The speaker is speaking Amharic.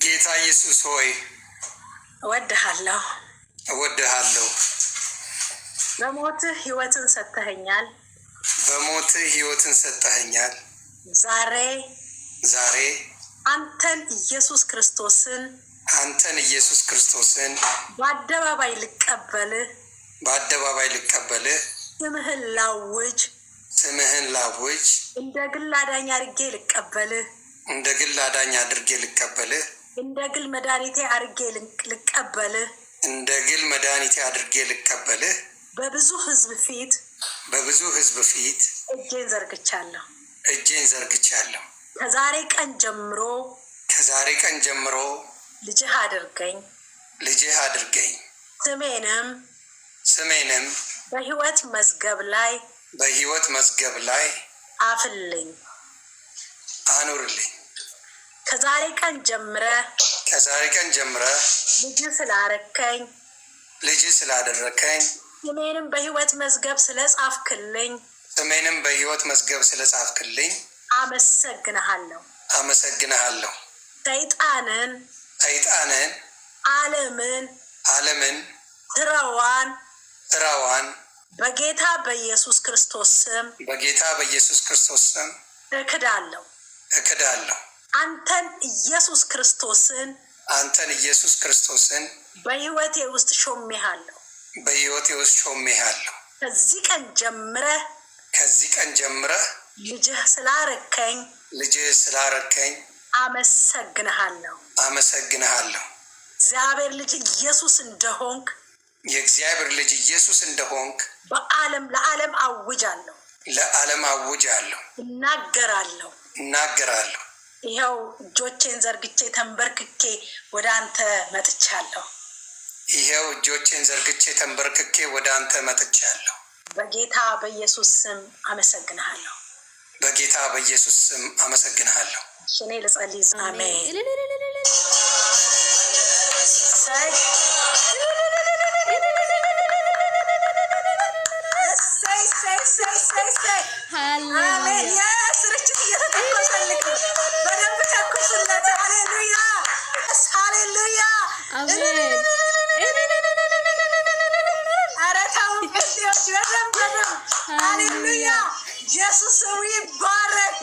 ጌታ ኢየሱስ ሆይ እወድሃለሁ። በሞትህ ሕይወትን ሰጥተኸኛል። ዛሬ አንተን ኢየሱስ ክርስቶስን በአደባባይ ልቀበልህ ስምህን ላውጅ እንደ ግል አዳኝ አድርጌ ልቀበልህ እንደ ግል መድኃኒቴ አድርጌ ልቀበልህ በብዙ ሕዝብ ፊት እጄን ዘርግቻለሁ። ከዛሬ ቀን ጀምሮ ልጅህ አድርገኝ። ስሜንም በሕይወት መዝገብ ላይ አኑርልኝ። ከዛሬ ቀን ጀምረ ልጅ ስላደረከኝ ስሜንም በሕይወት መዝገብ ስለጻፍክልኝ አመሰግንሃለሁ። ሰይጣንን ዓለምን ስራዋን በጌታ በኢየሱስ ክርስቶስ ስም እክዳለሁ። አንተን ኢየሱስ ክርስቶስን በሕይወቴ ውስጥ ሾሜሃለሁ። ከዚህ ቀን ጀምረህ ልጅህ ስላረከኝ አመሰግንሃለሁ። እግዚአብሔር ልጅ ኢየሱስ እንደሆንክ ለዓለም አውጃለሁ። እናገራለሁ። ይኸው እጆቼን ዘርግቼ ተንበርክኬ ወደ አንተ መጥቻለሁ። በጌታ በኢየሱስ ስም አመሰግንሃለሁ። እኔ ልጸልይ። አሜን። ሃሌሉያ! ኢየሱስ ይባረክ።